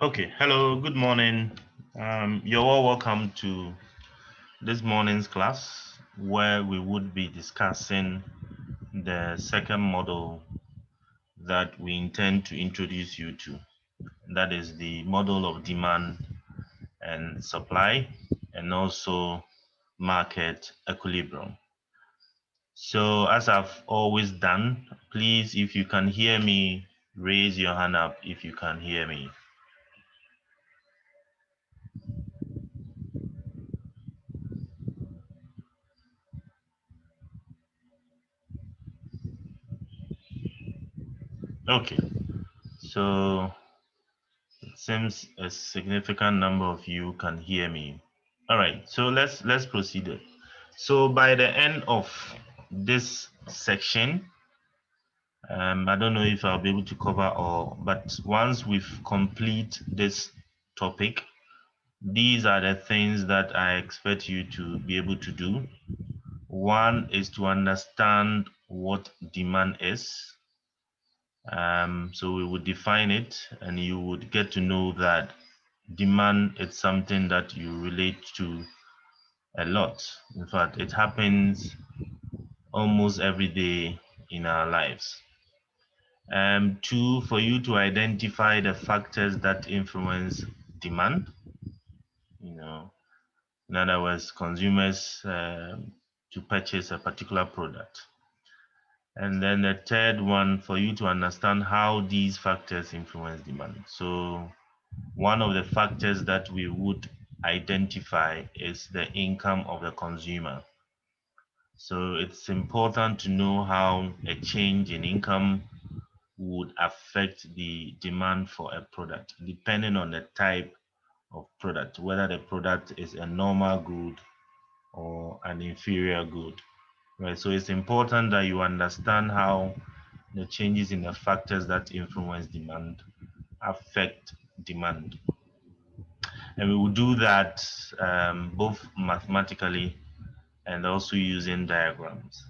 Okay, hello, good morning. You're all welcome to this morning's class where we would be discussing the second model that we intend to introduce you to. That is the model of demand and supply and also market equilibrium. So, as I've always done, please, if you can hear me, raise your hand up if you can hear me. Okay, so it seems a significant number of you can hear me. All right, so let's proceed. So by the end of this section, I don't know if I'll be able to cover all, but once we've complete this topic, these are the things that I expect you to be able to do. One is to understand what demand is. So we would define it, and you would get to know that demand is something that you relate to a lot. In fact, it happens almost every day in our lives. Two, for you to identify the factors that influence demand. You know, in other words, consumers to purchase a particular product. And then the third one, for you to understand how these factors influence demand. So one of the factors that we would identify is the income of the consumer. So it's important to know how a change in income would affect the demand for a product, depending on the type of product, whether the product is a normal good or an inferior good. Right. So it's important that you understand how the changes in the factors that influence demand affect demand. And we will do that both mathematically and also using diagrams.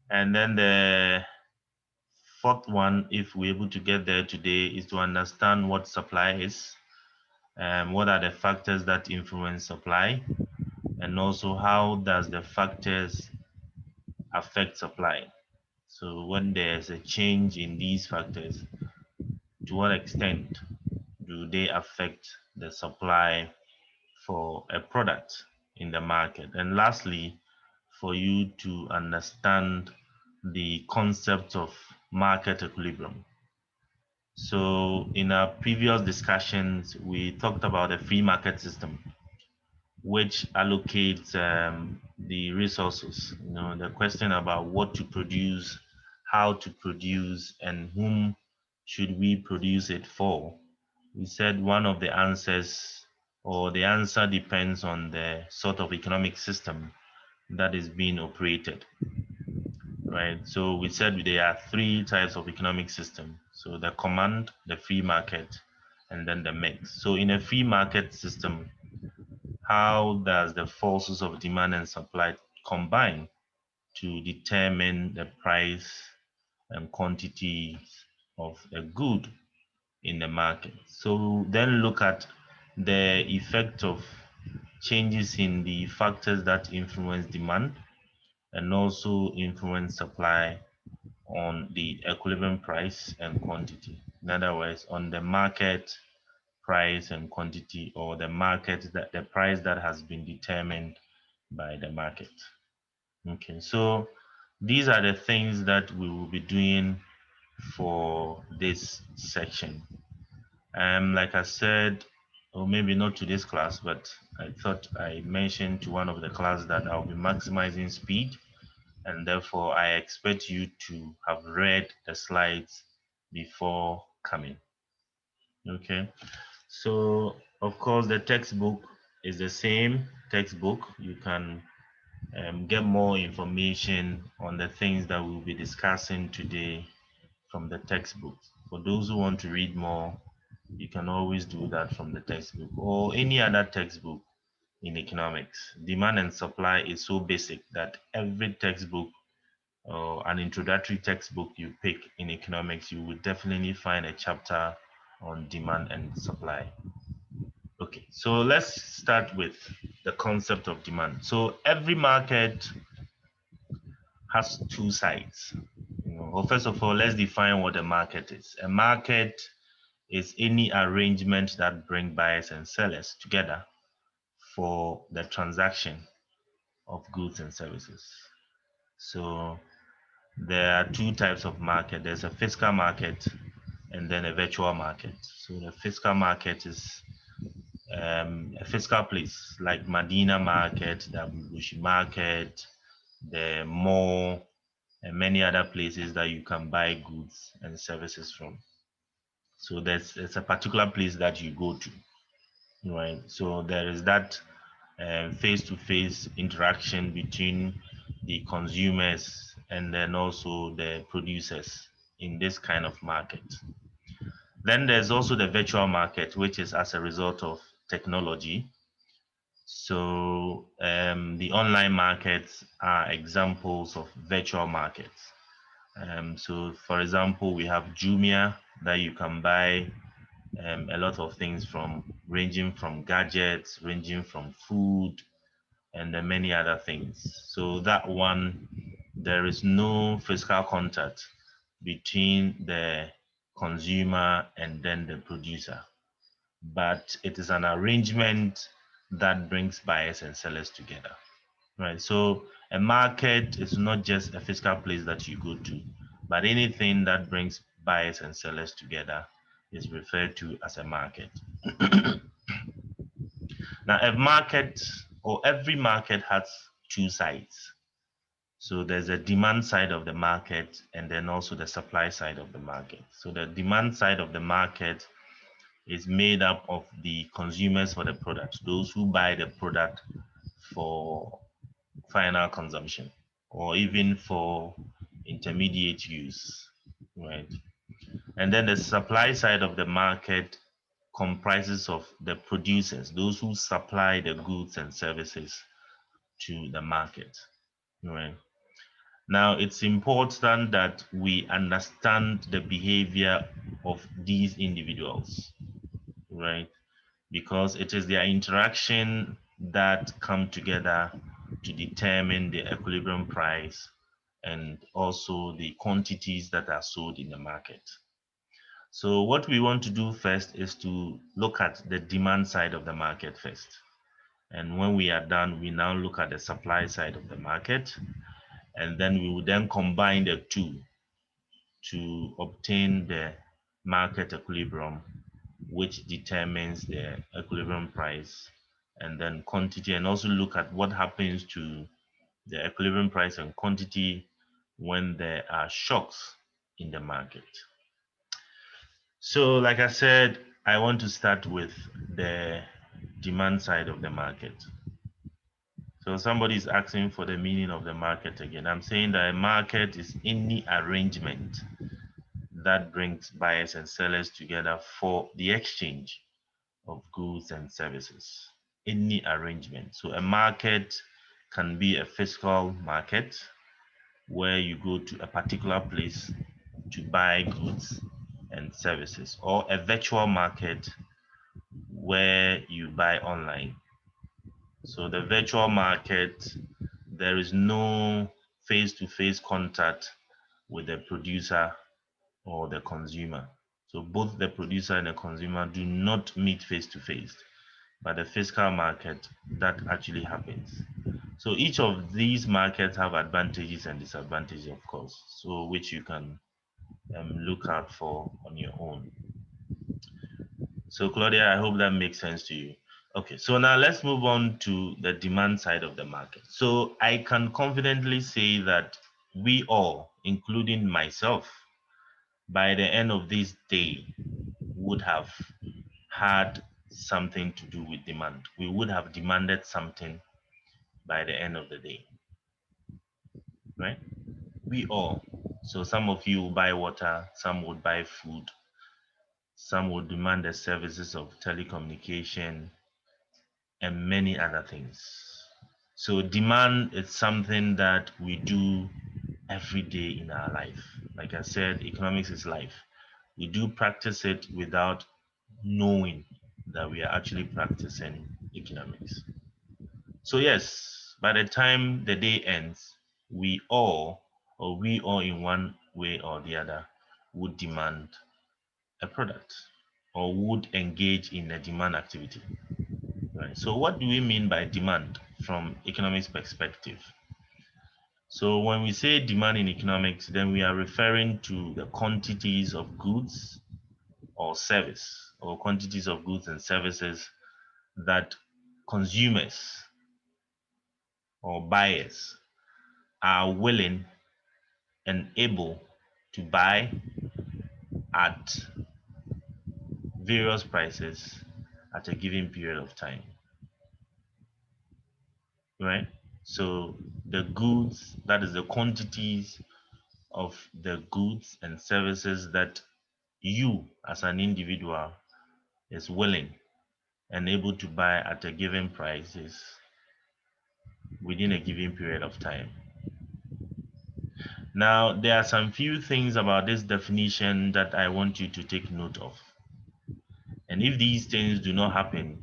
And then the fourth one, if we're able to get there today, is to understand what supply is, what are the factors that influence supply, and also how does the factors affect supply. So when there's a change in these factors, to what extent do they affect the supply for a product in the market? And lastly, for you to understand the concept of market equilibrium. So in our previous discussions, we talked about a free market system, which allocates the resources. The question about what to produce, how to produce, and whom should we produce it for. We said one of the answers, or the answer depends on the sort of economic system that is being operated, right? So we said there are three types of economic system. So the command, the free market, and then the mix. So in a free market system, how does the forces of demand and supply combine to determine the price and quantity of a good in the market? So then look at the effect of changes in the factors that influence demand and also influence supply on the equilibrium price and quantity. In other words, on the market price and quantity, or the market that the price that has been determined by the market. Okay, so these are the things that we will be doing for this section. Like I said, or maybe not to this class, but I thought I mentioned to one of the class that I'll be maximizing speed, and therefore I expect you to have read the slides before coming. Okay, so of course the textbook is the same textbook. You can get more information on the things that we'll be discussing today from the textbook. For those who want to read more, you can always do that from the textbook or any other textbook in economics. Demand and supply is so basic that every textbook or an introductory textbook you pick in economics, you will definitely find a chapter on demand and supply. Okay, so let's start with the concept of demand. So every market has two sides. Well, first of all, let's define what a market is. A market is any arrangement that brings buyers and sellers together for the transaction of goods and services. So there are two types of market. There's a physical market and then a virtual market. So the physical market is a physical place like Medina Market, the Bushi Market, the mall, and many other places that you can buy goods and services from. So it's a particular place that you go to, right? So there is that face-to-face interaction between the consumers and then also the producers in this kind of market. Then there's also the virtual market, which is as a result of technology. So the online markets are examples of virtual markets. So for example, we have Jumia that you can buy a lot of things from, ranging from gadgets, ranging from food, and then many other things. So that one, there is no physical contact between the consumer and then the producer, but it is an arrangement that brings buyers and sellers together, right? So a market is not just a physical place that you go to, but anything that brings buyers and sellers together is referred to as a market. Now, a market, or every market, has two sides. So there's a demand side of the market and then also the supply side of the market. So the demand side of the market is made up of the consumers for the product, those who buy the product for final consumption or even for intermediate use, right? And then the supply side of the market comprises of the producers, those who supply the goods and services to the market, right? Now, it's important that we understand the behavior of these individuals, right? Because it is their interaction that come together to determine the equilibrium price and also the quantities that are sold in the market. So what we want to do first is to look at the demand side of the market first. And when we are done, we now look at the supply side of the market. And then we will then combine the two to obtain the market equilibrium, which determines the equilibrium price and then quantity, and also look at what happens to the equilibrium price and quantity when there are shocks in the market. So like I said, I want to start with the demand side of the market. So somebody is asking for the meaning of the market again. I'm saying that a market is any arrangement that brings buyers and sellers together for the exchange of goods and services. Any arrangement. So a market can be a physical market where you go to a particular place to buy goods and services, or a virtual market where you buy online. So the virtual market, there is no face-to-face contact with the producer or the consumer. So both the producer and the consumer do not meet face-to-face, but the physical market, that actually happens. So each of these markets have advantages and disadvantages, of course, so which you can look out for on your own. So Claudia, I hope that makes sense to you. Okay, so now let's move on to the demand side of the market. So I can confidently say that we all, including myself, by the end of this day, would have had something to do with demand. We would have demanded something by the end of the day, right? We all. So some of you will buy water, some would buy food, some would demand the services of telecommunication, and many other things. So demand is something that we do every day in our life. Like I said, economics is life. We do practice it without knowing that we are actually practicing economics. So yes, by the time the day ends, we all in one way or the other would demand a product or would engage in a demand activity. Right. So what do we mean by demand from economics perspective? So when we say demand in economics, then we are referring to the quantities of goods or service or quantities of goods and services that consumers or buyers are willing and able to buy at various prices at a given period of time, right? So the goods, that is the quantities of the goods and services that you as an individual is willing and able to buy at a given prices within a given period of time. Now, there are some few things about this definition that I want you to take note of. And if these things do not happen,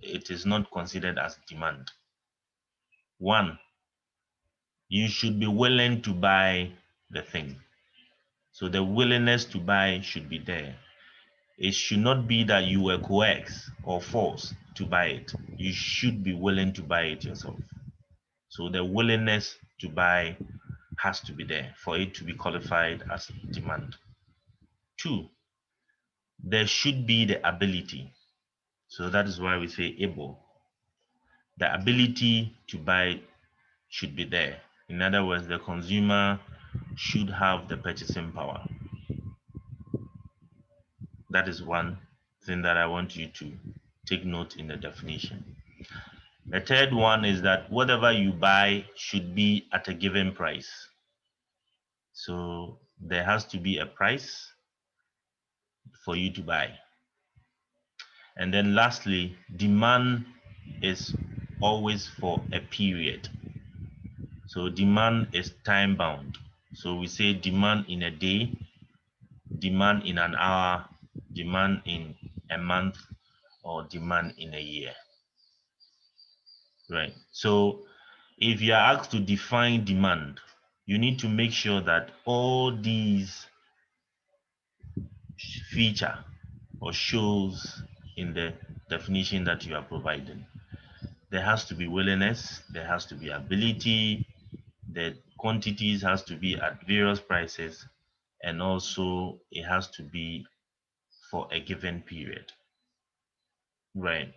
it is not considered as demand. One, you should be willing to buy the thing. So the willingness to buy should be there. It should not be that you were coerced or forced to buy it. You should be willing to buy it yourself. So the willingness to buy has to be there for it to be qualified as demand. Two, there should be the ability. So that is why we say able. The ability to buy should be there. In other words, the consumer should have the purchasing power. That is one thing that I want you to take note in the definition. The third one is that whatever you buy should be at a given price. So there has to be a price for you to buy. And then lastly, demand is always for a period. So demand is time bound. So we say demand in a day, demand in an hour, demand in a month, or demand in a year. Right. So if you are asked to define demand, you need to make sure that all these feature or shows in the definition that you are providing. There has to be willingness, there has to be ability, the quantities has to be at various prices, and also it has to be for a given period. Right.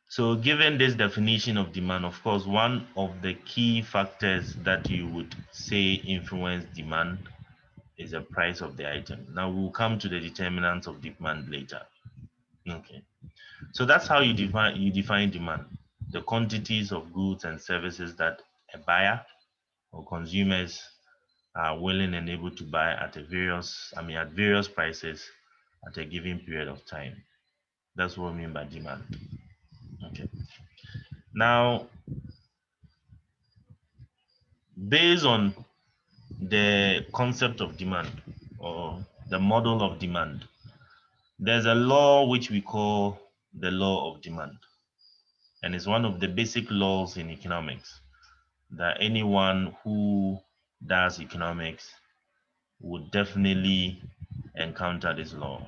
So given this definition of demand, of course, one of the key factors that you would say influence demand is the price of the item. Now we'll come to the determinants of demand later. Okay. So that's how you define demand. The quantities of goods and services that a buyer or consumers are willing and able to buy at various prices at a given period of time. That's what we mean by demand. Okay. Now, based on the concept of demand or the model of demand, there's a law which we call the law of demand. And it's one of the basic laws in economics that anyone who does economics would definitely encounter this law.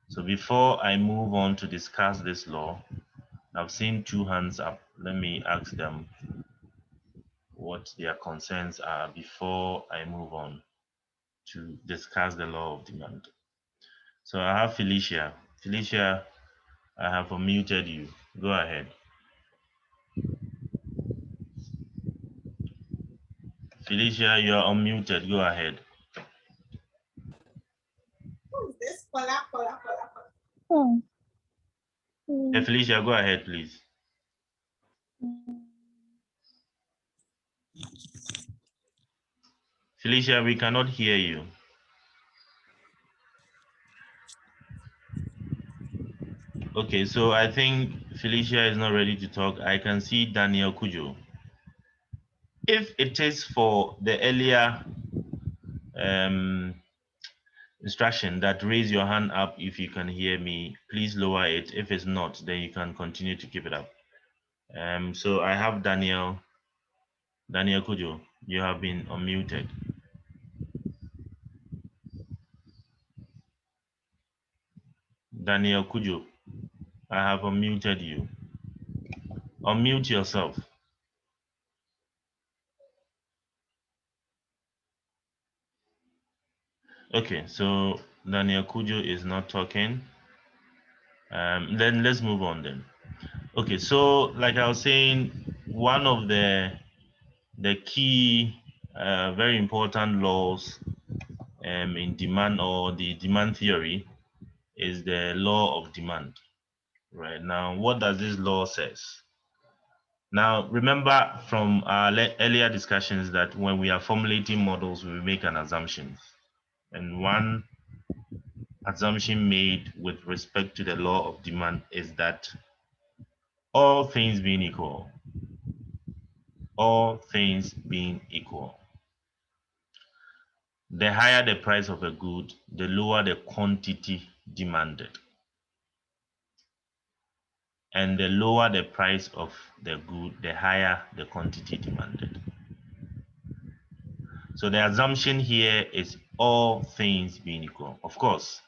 So before I move on to discuss this law, I've seen two hands up. Let me ask them what their concerns are before I move on to discuss the law of demand. So I have Felicia. Felicia, I have unmuted you. Go ahead. Felicia, you're unmuted. Go ahead. Who is this? Hola. Hey, Felicia, go ahead, please. Felicia, we cannot hear you. Okay, so I think Felicia is not ready to talk. I can see Daniel Kujo. If it is for the earlier instruction that raise your hand up if you can hear me. Please lower it. If it's not, then you can continue to keep it up. So I have Daniel Kujo. You have been unmuted. Daniel Kujo, I have unmuted you. Unmute yourself. Okay, so Daniel Kujo is not talking. Then let's move on then. Okay, so like I was saying, one of the key, very important laws in demand or the demand theory is the law of demand. Right now, what does this law says? Now, remember from our earlier discussions that when we are formulating models, we make an assumption. And one assumption made with respect to the law of demand is that all things being equal, the higher the price of a good, the lower the quantity demanded. And the lower the price of the good, the higher the quantity demanded. So the assumption here is all things being equal. Of course,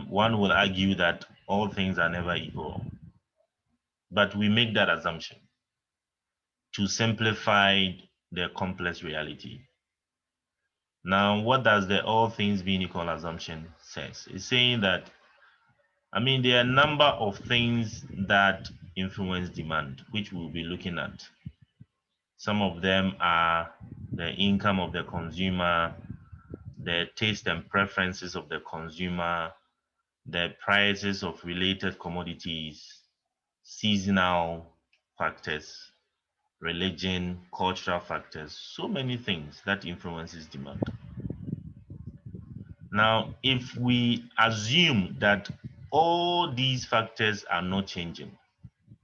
one will argue that all things are never equal, but we make that assumption to simplify the complex reality. Now, what does the all things being equal assumption says? It's saying that, there are a number of things that influence demand, which we'll be looking at. Some of them are the income of the consumer, the taste and preferences of the consumer, the prices of related commodities, seasonal factors, religion, cultural factors, so many things that influences demand. Now, if we assume that all these factors are not changing,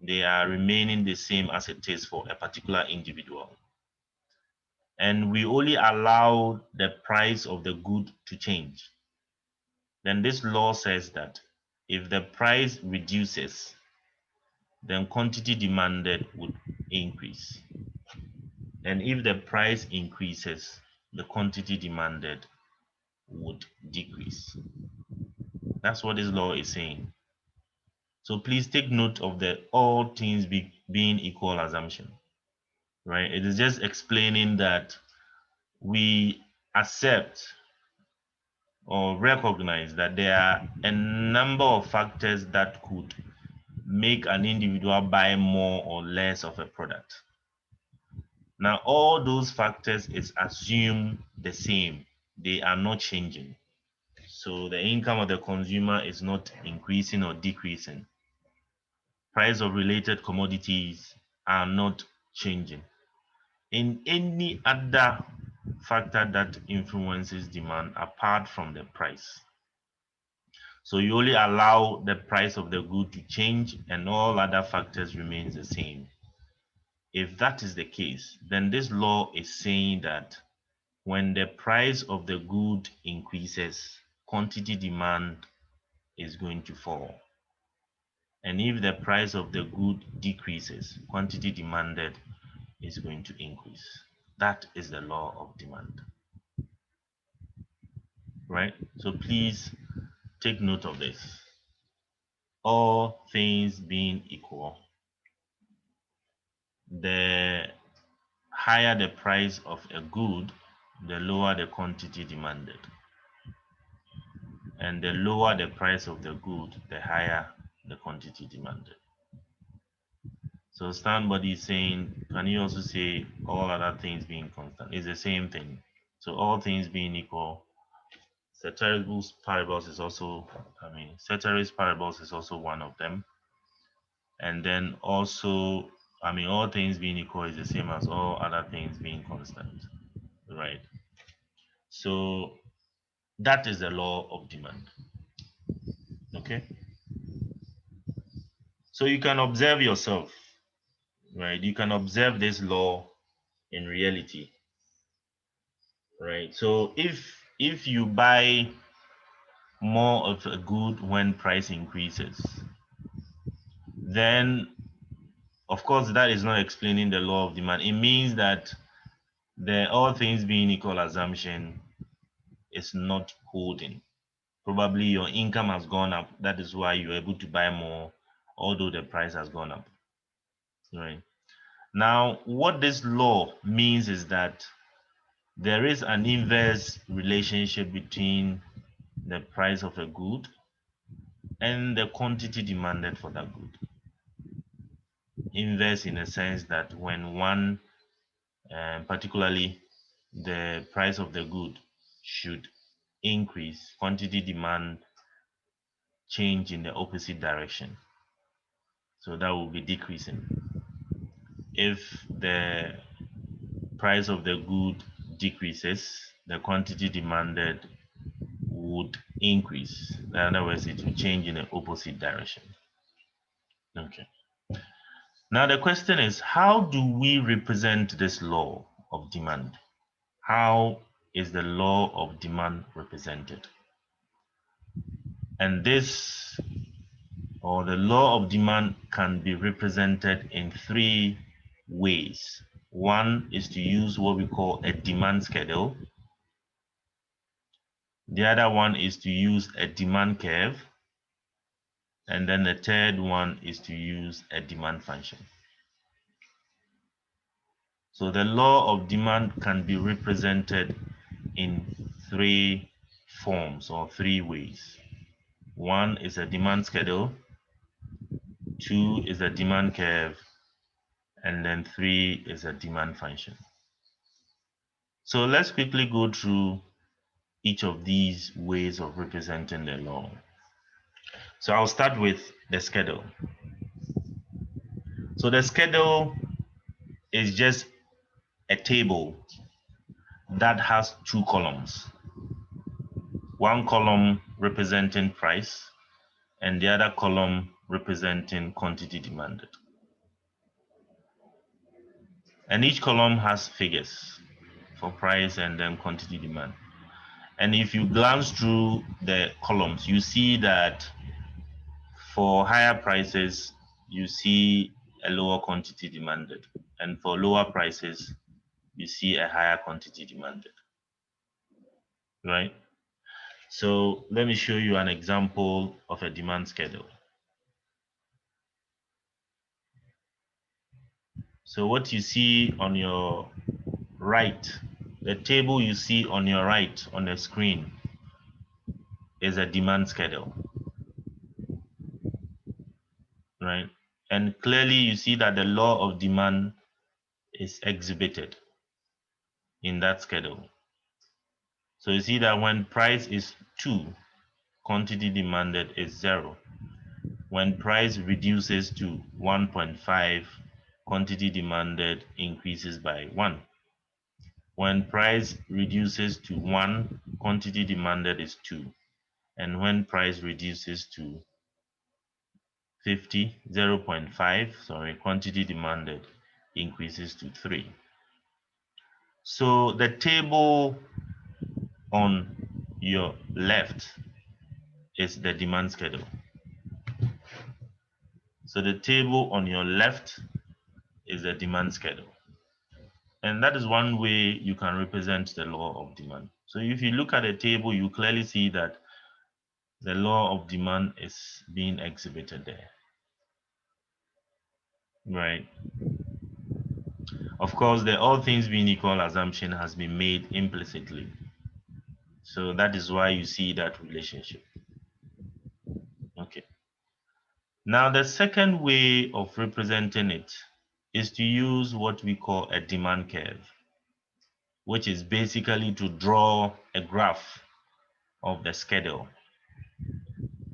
they are remaining the same as it is for a particular individual, and we only allow the price of the good to change, then this law says that if the price reduces, then quantity demanded would increase. And if the price increases, the quantity demanded would decrease. That's what this law is saying. So please take note of the all things being equal assumption, right? It is just explaining that we accept or recognize that there are a number of factors that could make an individual buy more or less of a product. Now, all those factors is assumed the same. They are not changing. So the income of the consumer is not increasing or decreasing. Price of related commodities are not changing. In any other factor that influences demand apart from the price. So you only allow the price of the good to change and all other factors remain the same. If that is the case, then this law is saying that when the price of the good increases, quantity demand is going to fall. And if the price of the good decreases, quantity demanded is going to increase. That is the law of demand. Right? So please take note of this. All things being equal, the higher the price of a good, the lower the quantity demanded. And the lower the price of the good, the higher the quantity demanded. So somebody is saying, can you also say all other things being constant? It's the same thing. So all things being equal, ceteris paribus is also, ceteris paribus is also one of them. And then also, all things being equal is the same as all other things being constant, right? So that is the law of demand, okay? So you can observe yourself, right? You can observe this law in reality, right? So if you buy more of a good when price increases, then of course that is not explaining the law of demand. It means that the all things being equal assumption is not holding. Probably your income has gone up. That is why you're able to buy more, although the price has gone up. Right. Now, what this law means is that there is an inverse relationship between the price of a good and the quantity demanded for that good. Inverse in a sense that when one, particularly the price of the good, should increase, quantity demand change in the opposite direction. So that will be decreasing. If the price of the good decreases, the quantity demanded would increase. In other words, it will change in the opposite direction. Okay. Now the question is, how do we represent this law of demand? How is the law of demand represented? And this, or the law of demand, can be represented in three ways. One is to use what we call a demand schedule. The other one is to use a demand curve. And then the third one is to use a demand function. So the law of demand can be represented in three forms or three ways. One is a demand schedule, two is a demand curve, and then three is a demand function. So let's quickly go through each of these ways of representing the law. So I'll start with the schedule. So the schedule is just a table that has two columns. One column representing price and the other column representing quantity demanded. And each column has figures for price and then quantity demand. And if you glance through the columns, you see that for higher prices, you see a lower quantity demanded. And for lower prices, you see a higher quantity demanded. Right? So let me show you an example of a demand schedule. So what you see on your right, the table you see on your right on the screen is a demand schedule, right? And clearly you see that the law of demand is exhibited in that schedule. So you see that when price is 2, quantity demanded is 0. When price reduces to 1.5, quantity demanded increases by 1. When price reduces to 1, quantity demanded is 2. And when price reduces to 0.5, quantity demanded increases to 3. So the table on your left is the demand schedule. So the table on your left is the demand schedule. And that is one way you can represent the law of demand. So if you look at the table, you clearly see that the law of demand is being exhibited there. Right. Of course, the all things being equal assumption has been made implicitly. So that is why you see that relationship. Okay. Now, the second way of representing it is to use what we call a demand curve, which is basically to draw a graph of the schedule.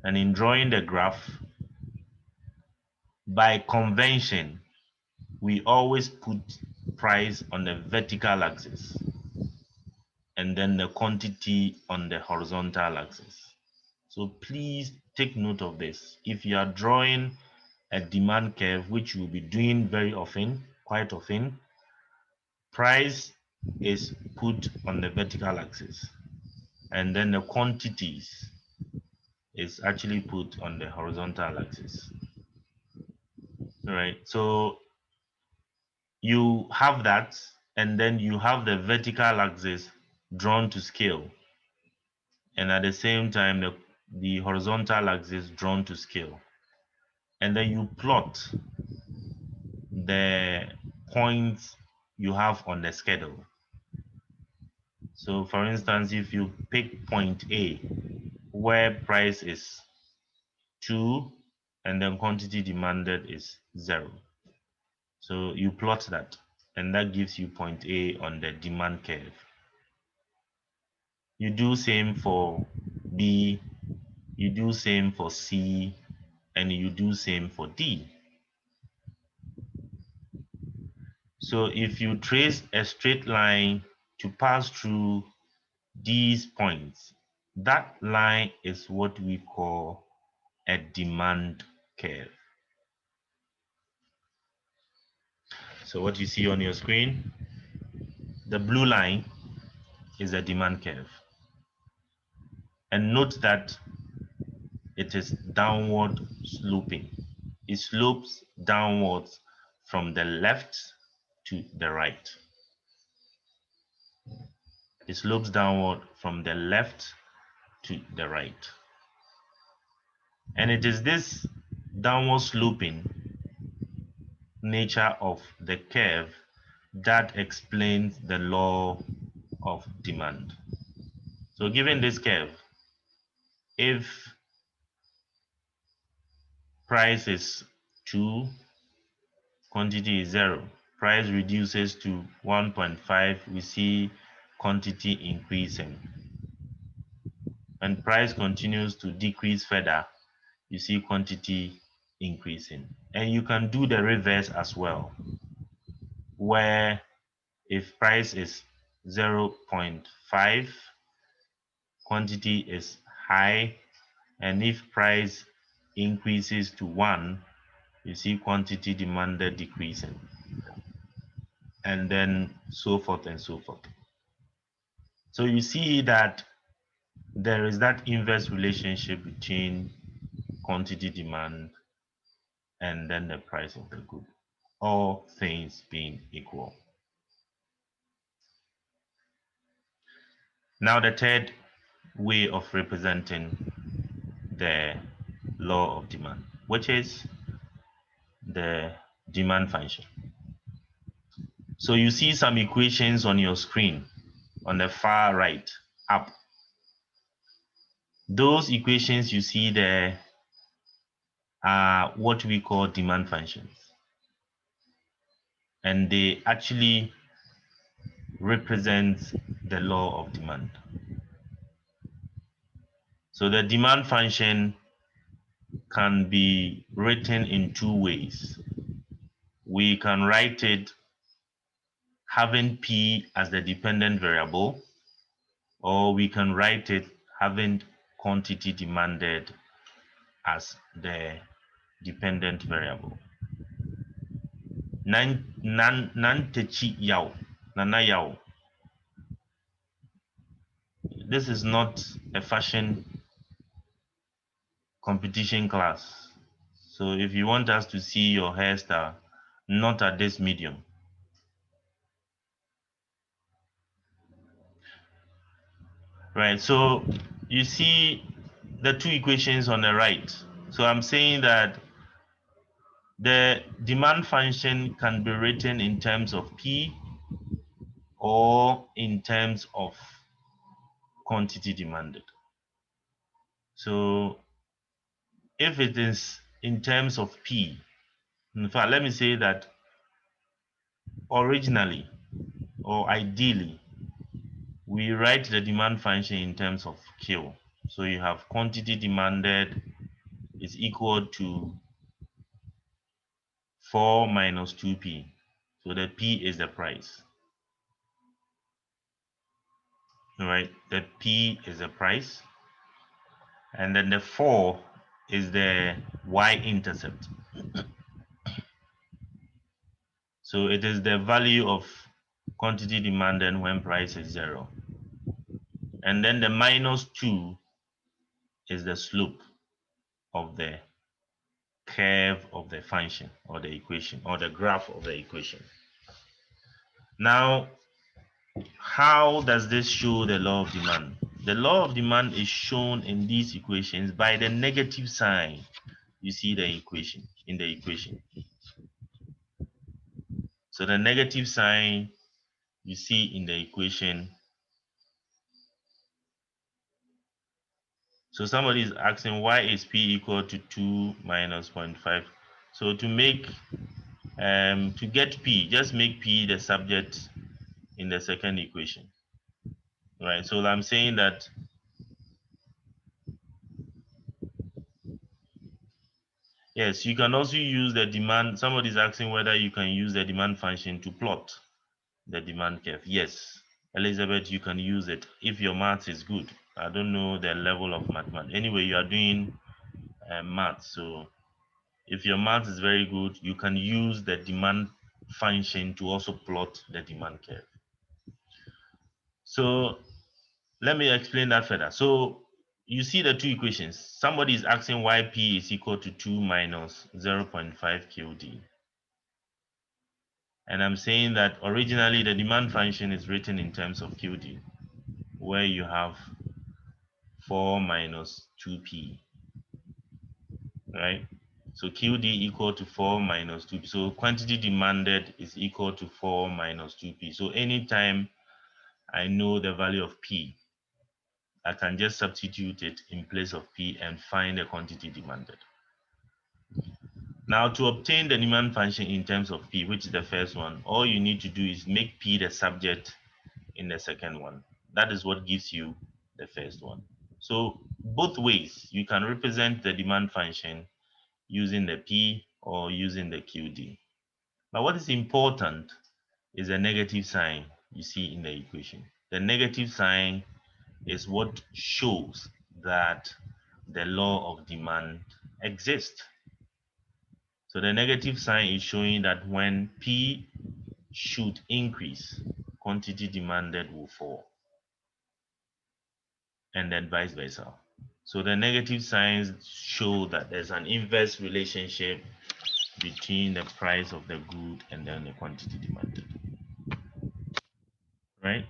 And in drawing the graph, by convention, we always put price on the vertical axis and then the quantity on the horizontal axis. So please take note of this. If you are drawing a demand curve, which you'll be doing very often, quite often, price is put on the vertical axis and then the quantities is actually put on the horizontal axis. All right, so you have that, and then you have the vertical axis drawn to scale, and at the same time the horizontal axis drawn to scale, and then you plot the points you have on the schedule. So for instance, if you pick point A where price is 2 and then quantity demanded is 0, so you plot that, and that gives you point A on the demand curve. You do same for B, you do same for C, and you do same for D. So if you trace a straight line to pass through these points, that line is what we call a demand curve. So what you see on your screen, the blue line is a demand curve. And note that it is downward sloping. It slopes downwards from the left to the right. It slopes downward from the left to the right. And it is this downward sloping nature of the curve that explains the law of demand. So given this curve, if price is 2, quantity is 0, price reduces to 1.5, we see quantity increasing. And price continues to decrease further, you see quantity increasing. And you can do the reverse as well, where if price is 0.5, quantity is high, and if price increases to 1, you see quantity demanded decreasing, and then so forth and so forth. So you see that there is that inverse relationship between quantity demand and then the price of the good, all things being equal. Now the third way of representing the law of demand, which is the demand function. So you see some equations on your screen on the far right up. Those equations you see there are what we call demand functions. And they actually represent the law of demand. So the demand function can be written in two ways. We can write it having P as the dependent variable, or we can write it having quantity demanded as the dependent variable. This is not a fashion competition class. So if you want us to see your hairstyle, not at this medium. Right, so you see the two equations on the right. So I'm saying that the demand function can be written in terms of P or in terms of quantity demanded. So if it is in terms of P, in fact, let me say that originally or ideally, we write the demand function in terms of Q. So you have quantity demanded is equal to 4 minus 2P. So the P is the price. All right, the P is the price. And then the 4 is the y-intercept. So it is the value of quantity demanded when price is 0. And then the minus 2 is the slope of the curve of the function or the equation or the graph of the equation. Now, how does this show the law of demand? The law of demand is shown in these equations by the negative sign. You see the equation in the equation. So the negative sign you see in the equation. So somebody is asking why is P equal to 2 minus 0.5. So to get P, just make P the subject in the second equation. Right. So I'm saying that yes, you can also use the demand. Somebody is asking whether you can use the demand function to plot the demand curve. Yes, Elizabeth, you can use it if your math is good. I don't know the level of mathematics. Anyway, you are doing math, so if your math is very good, you can use the demand function to also plot the demand curve. So let me explain that further. So you see the two equations. Somebody is asking why P is equal to 2 minus 0.5 QD. And I'm saying that originally the demand function is written in terms of QD, where you have 4 minus 2P, right? So QD equal to 4 minus 2P. So quantity demanded is equal to 4 minus 2P. So anytime I know the value of P, I can just substitute it in place of P and find the quantity demanded. Now, to obtain the demand function in terms of P, which is the first one, all you need to do is make P the subject in the second one. That is what gives you the first one. So both ways, you can represent the demand function using the P or using the QD. But what is important is a negative sign you see in the equation. The negative sign is what shows that the law of demand exists. So the negative sign is showing that when P should increase, quantity demanded will fall, and then vice versa. So the negative signs show that there's an inverse relationship between the price of the good and then the quantity demanded, right?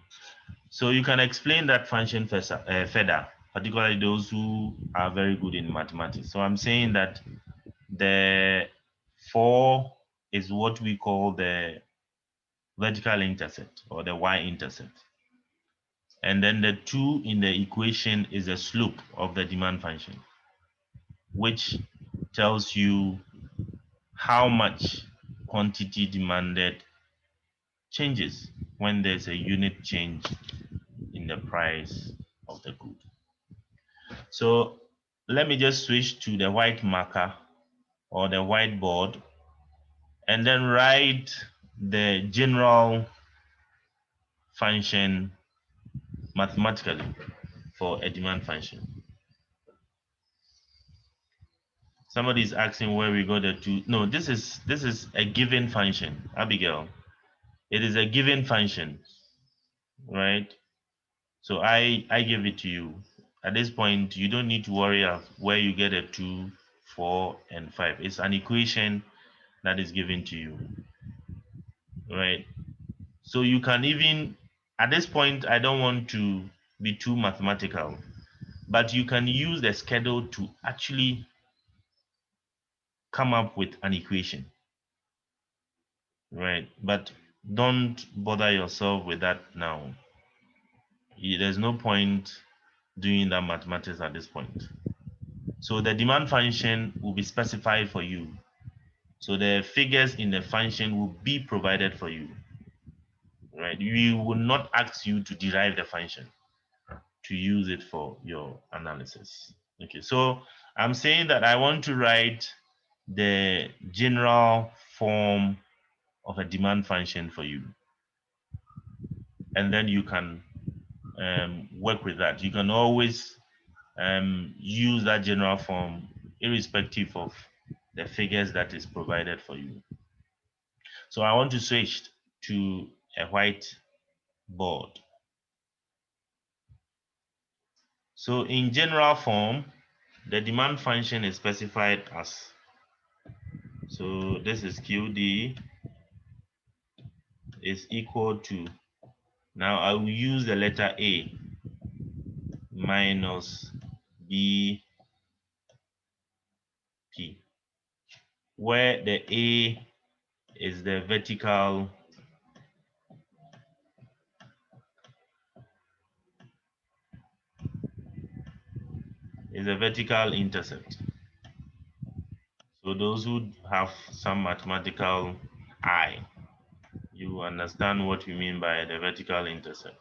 So you can explain that function further, particularly those who are very good in mathematics. So I'm saying that the 4 is what we call the vertical intercept or the y-intercept. And then the 2 in the equation is the slope of the demand function, which tells you how much quantity demanded changes when there's a unit change in the price of the good. So let me just switch to the white marker or the whiteboard and then write the general function mathematically for a demand function. Somebody is asking where we got the 2. No, this is a given function, Abigail. It is a given function, right? So I give it to you. At this point, you don't need to worry of where you get a 2, 4, and 5. It's an equation that is given to you, right? So you can even, at this point, I don't want to be too mathematical, but you can use the schedule to actually come up with an equation, right? But don't bother yourself with that now. There's no point doing that mathematics at this point. So the demand function will be specified for you. So the figures in the function will be provided for you, right? We will not ask you to derive the function to use it for your analysis. Okay, so I'm saying that I want to write the general form of a demand function for you. And then you can work with that. You can always use that general form irrespective of the figures that is provided for you. So I want to switch to a white board. So in general form, the demand function is specified as, so this is QD is equal to, now I will use the letter A minus BP, where the A is the vertical intercept. So those who have some mathematical eye, you understand what we mean by the vertical intercept.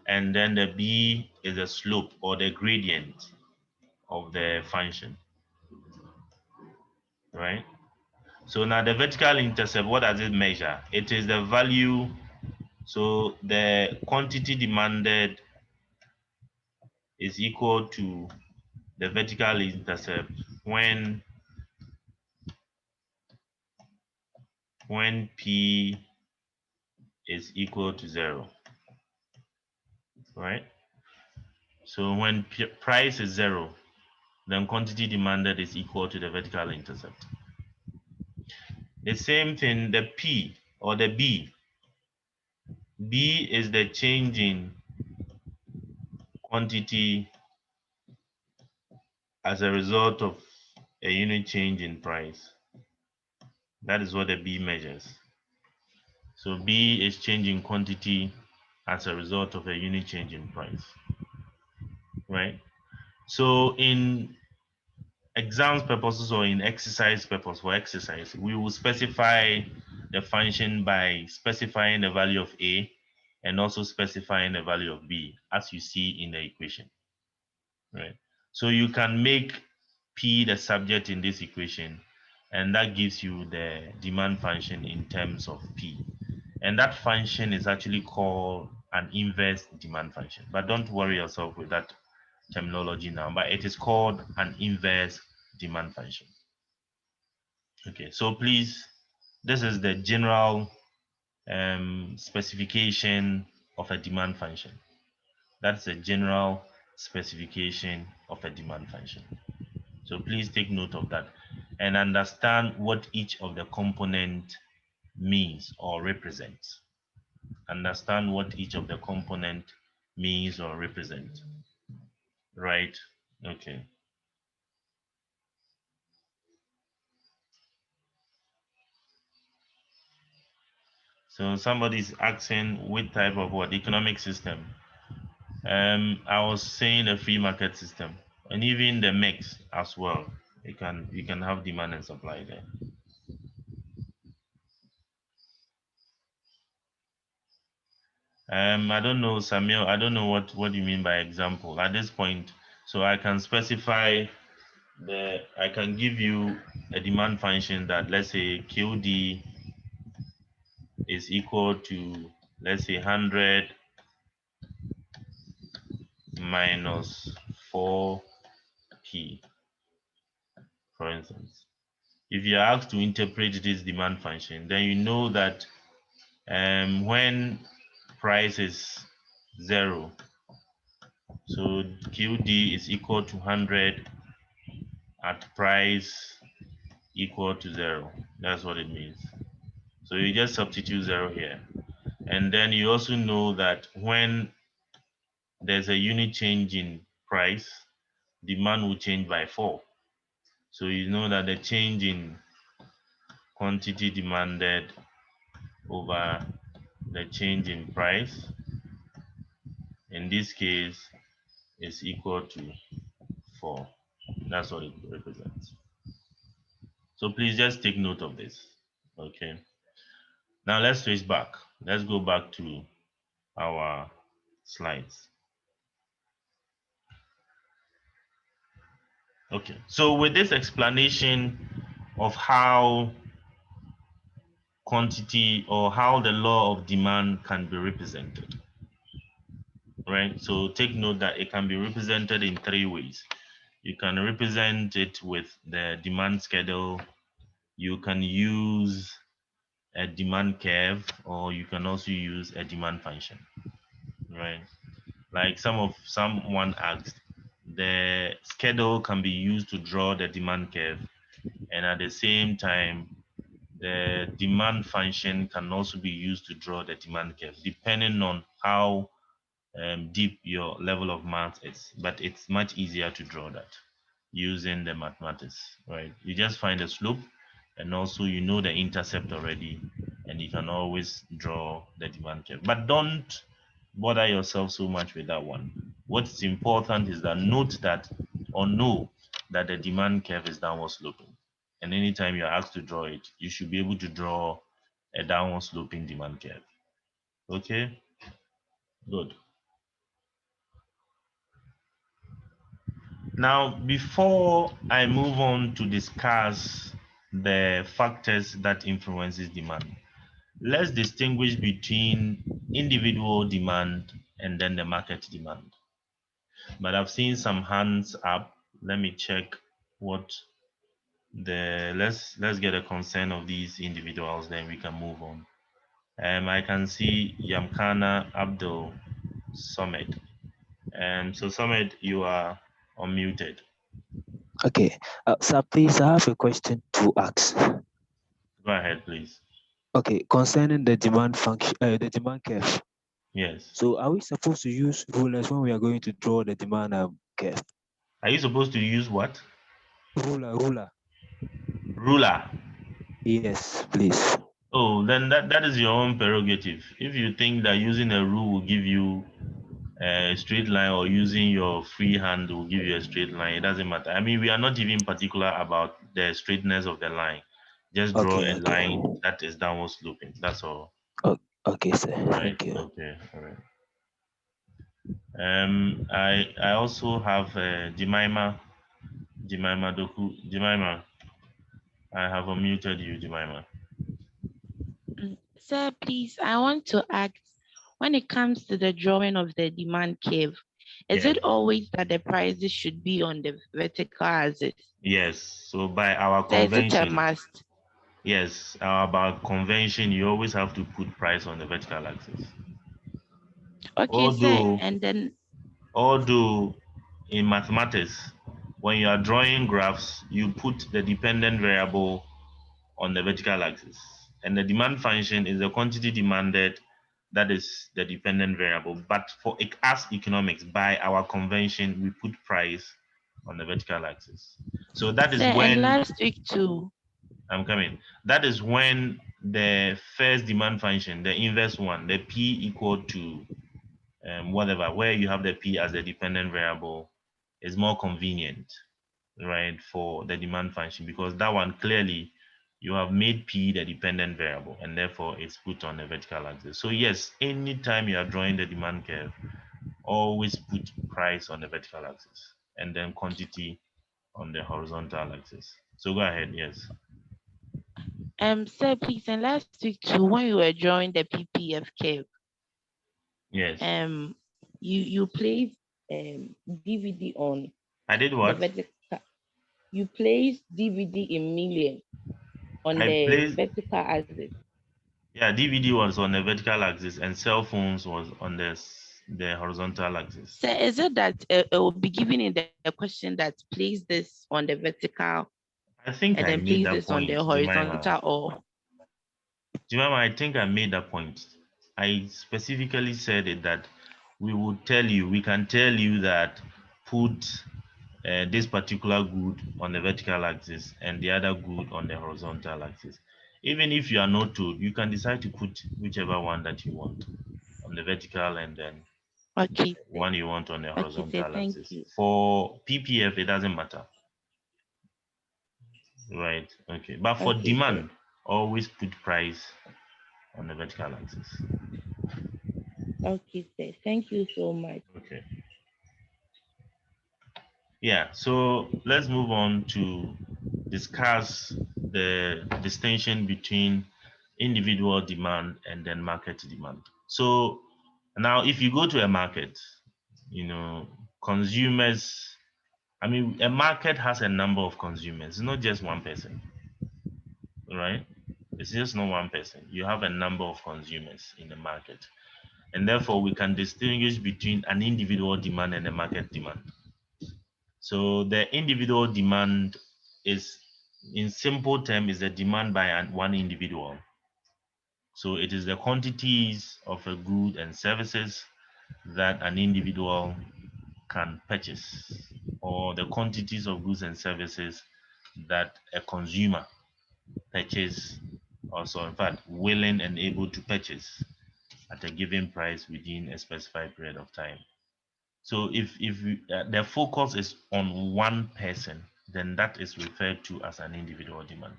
And then the B is the slope or the gradient of the function, right? So now the vertical intercept, what does it measure? It is the value, so the quantity demanded is equal to the vertical intercept when P is equal to 0, right? So when price is 0, then quantity demanded is equal to the vertical intercept. The same thing, the P or the B. B is the change in quantity as a result of a unit change in price. That is what the B measures. So B is change in quantity as a result of a unit change in price, right? So in exams purposes or in exercise purpose for exercise, we will specify the function by specifying the value of A and also specifying the value of B, as you see in the equation, right? So you can make P the subject in this equation, and that gives you the demand function in terms of P. And that function is actually called an inverse demand function. But don't worry yourself with that terminology now, but it is called an inverse demand function. Okay, so please, this is the general specification of a demand function. That's the general specification of a demand function. So please take note of that and understand what each of the component means or represents. Understand what each of the component means or represents. Right? Okay. So somebody's asking which type of what economic system. I was saying a free market system, and even the mix as well. You can have demand and supply there. I don't know, Samuel. I don't know what you mean by example at this point. So I can specify I can give you a demand function that, let's say, QD is equal to, let's say, 100 minus 4P, for instance. If you're asked to interpret this demand function, then you know that when price is 0, so QD is equal to 100 at price equal to 0. That's what it means. So you just substitute 0 here. And then you also know that when there's a unit change in price, demand will change by 4. So you know that the change in quantity demanded over the change in price, in this case, is equal to 4. That's what it represents. So please just take note of this. Okay. Now let's switch back. Let's go back to our slides. Okay. So with this explanation of how quantity or how the law of demand can be represented, right? So take note that it can be represented in 3 ways. You can represent it with the demand schedule. You can use a demand curve, or you can also use a demand function, right? Like someone asked, the schedule can be used to draw the demand curve, and at the same time, the demand function can also be used to draw the demand curve, depending on how deep your level of math is. But it's much easier to draw that using the mathematics, right? You just find the slope, and also you know the intercept already, and you can always draw the demand curve. But don't bother yourself so much with that one. What's important is that note that or know that the demand curve is downward sloping. And anytime you're asked to draw it, you should be able to draw a downward sloping demand curve. Okay, good. Now, before I move on to discuss the factors that influences demand, let's distinguish between individual demand and then the market demand. But I've seen some hands up. Let me check what let's get a concern of these individuals, then we can move on. I can see Yamkana Abdul Summit. So Summit, you are unmuted. Okay, sir, please, I have a question to ask. Go ahead, please. Okay, concerning the demand function, the demand curve. Yes. So, are we supposed to use rulers when we are going to draw the demand curve? Are you supposed to use what? Ruler. Ruler. Yes, please. Oh, then that is your own prerogative. If you think that using a rule will give you a straight line, or using your free hand will give you a straight line, it doesn't matter. I mean, we are not even particular about the straightness of the line. Just draw Okay, a line that is downward sloping. That's all. Okay, sir. Right. Thank you. Okay. All right. I also have Jemima Doku. Jemima, I have unmuted you, Jemima. Sir, please, I want to ask, when it comes to the drawing of the demand curve, is it always that the prices should be on the vertical axis? Yes. So by our convention, is it a must? Yes, by convention, you always have to put price on the vertical axis. Okay, sir. And then, although in mathematics, when you are drawing graphs, you put the dependent variable on the vertical axis, and the demand function is the quantity demanded, that is the dependent variable. But for us economics, by our convention, we put price on the vertical axis. So that is when last week too. I'm coming. That is when the first demand function, the inverse one, the P equal to whatever, where you have the P as the dependent variable, is more convenient, right, for the demand function, because that one clearly you have made P the dependent variable, and therefore it's put on the vertical axis. So yes, anytime you are drawing the demand curve, always put price on the vertical axis and then quantity on the horizontal axis. So go ahead, yes. Sir, please, and last week too, when you were drawing the PPF curve, yes, you placed DVD on. I did what? You placed DVD in million on the vertical axis. Yeah, DVD was on the vertical axis and cell phones was on the horizontal axis. So is it that it will be given in the question that place this on the vertical? I think and I then made place that this point, on the horizontal, or? Jemima, I think I made that point. I specifically said it that we can tell you that put this particular good on the vertical axis and the other good on the horizontal axis. Even if you are not told, you can decide to put whichever one that you want on the vertical, and then one you want on the horizontal axis. For PPF, it doesn't matter. Right, okay. But for demand, always put price on the vertical axis. Okay, sir. Thank you so much. Okay. Yeah, so let's move on to discuss the distinction between individual demand and then market demand. So now if you go to a market, consumers, I mean, a market has a number of consumers. It's not just one person, right? It's just not one person. You have a number of consumers in the market. And therefore, we can distinguish between an individual demand and a market demand. So the individual demand is, in simple terms, is the demand by one individual. So it is the quantities of a good and services that an individual can purchase, or the quantities of goods and services that a consumer purchase, also in fact willing and able to purchase at a given price within a specified period of time. So if the focus is on one person, then that is referred to as an individual demand.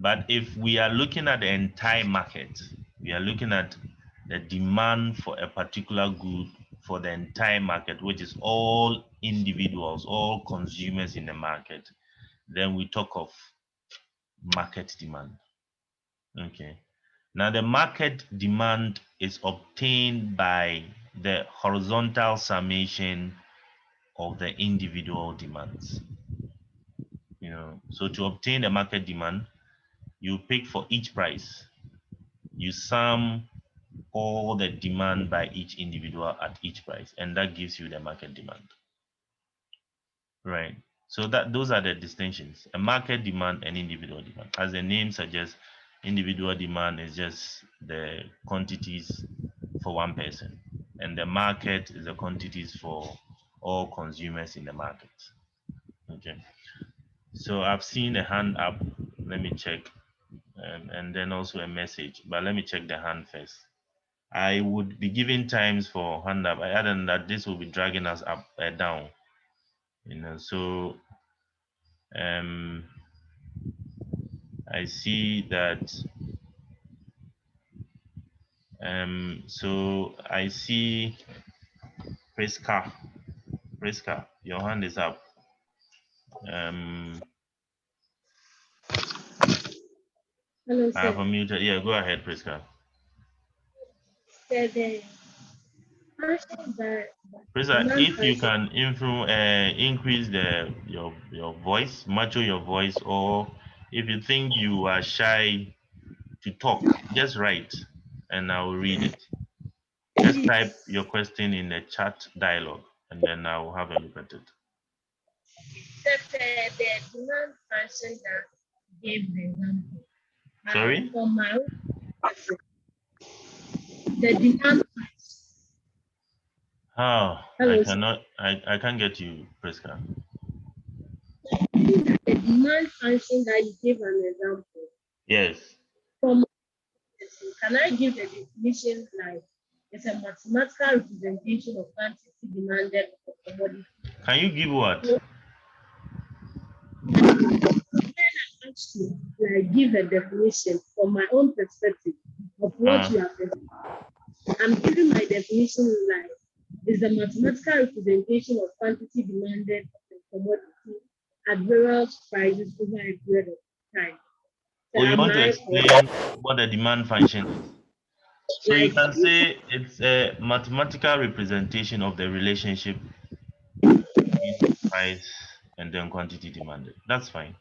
But if we are looking at the entire market, we are looking at the demand for a particular good for the entire market, which is all individuals, all consumers in the market, then we talk of market demand. Okay. Now the market demand is obtained by the horizontal summation of the individual demands. So to obtain the market demand, you pick for each price, you sum all the demand by each individual at each price, and that gives you the market demand. Right. So those are the distinctions: a market demand and individual demand. As the name suggests, individual demand is just the quantities for one person, and the market is the quantities for all consumers in the market. Okay. So I've seen a hand up. Let me check, and then also a message. But let me check the hand first. I would be giving times for hand up. Other than that, this will be dragging us up down. So I see that. So I see Priska. Priska, your hand is up. Hello, I have sir. unmuted. Yeah, go ahead, Priska. Priska, if you can increase your voice, mature your voice, or if you think you are shy to talk, just write and I will read it. Just type your question in the chat dialogue and then I will have a look at it. The demand function that gave the example. Sorry? For my own, the demand function. Hello, I can't get you, Priska. The demand function that you gave an example. Yes. Can I give the definition like it's a mathematical representation of quantity demanded for commodity? Can you give what? Like give a definition from my own perspective of what you have said. I'm giving my definition like is the mathematical representation of quantity demanded for commodity at various prices over a period of time. So you want to explain what the demand function is? So you can say it's a mathematical representation of the relationship between price and then quantity demanded. That's fine.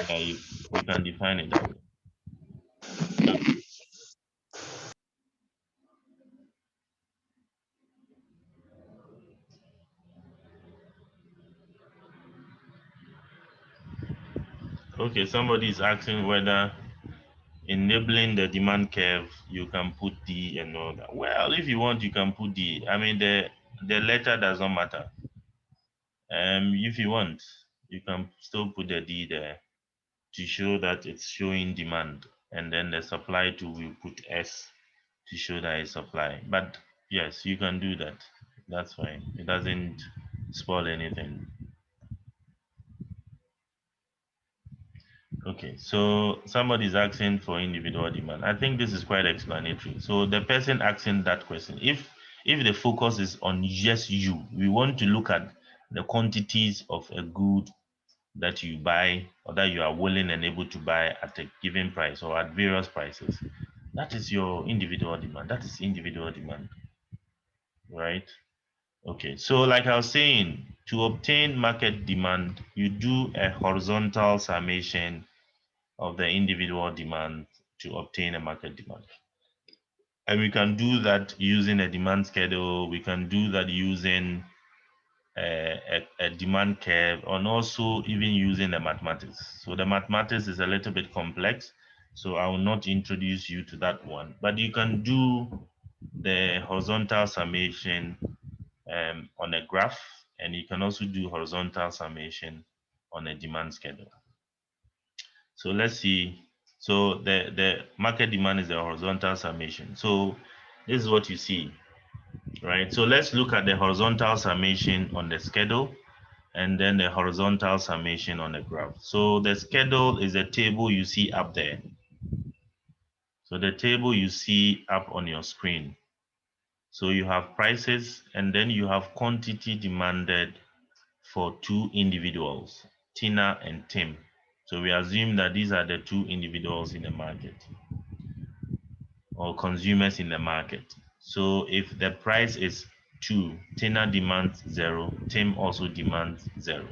Yeah, you can define it that way. Okay, somebody is asking whether enabling the demand curve you can put D and all that. Well, if you want, you can put D. I mean, the letter does not matter. If you want, you can still put the D there to show that it's showing demand, and then the supply to will put S to show that it's supply. But yes, you can do that. That's fine. It doesn't spoil anything. Okay, so somebody's asking for individual demand. I think this is quite explanatory. So the person asking that question, if the focus is on just you, we want to look at the quantities of a good that you buy or that you are willing and able to buy at a given price or at various prices. That is your individual demand. That is individual demand, right? Okay, so like I was saying, to obtain market demand, you do a horizontal summation of the individual demand to obtain a market demand. And we can do that using a demand schedule. We can do that using a demand curve, and also even using the mathematics. So the mathematics is a little bit complex, so I will not introduce you to that one. But you can do the horizontal summation on a graph, and you can also do horizontal summation on a demand schedule. So let's see. So the market demand is the horizontal summation. So this is what you see, right? So let's look at the horizontal summation on the schedule and then the horizontal summation on the graph. So the schedule is a table you see up there. So the table you see up on your screen. So you have prices and then you have quantity demanded for two individuals, Tina and Tim. So we assume that these are the two individuals in the market or consumers in the market. So if the price is 2, Tina demands 0, Tim also demands 0.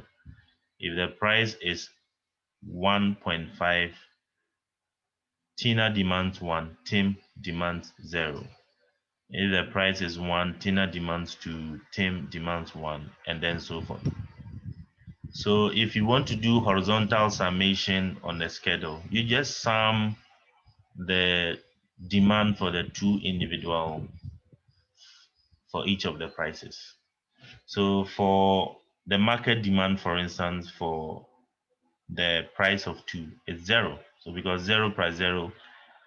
If the price is 1.5, Tina demands 1, Tim demands 0. If the price is 1, Tina demands 2, Tim demands 1, and then so forth. So if you want to do horizontal summation on the schedule, you just sum the demand for the two individual for each of the prices. So for the market demand, for instance, for the price of 2 is 0. So because 0 plus 0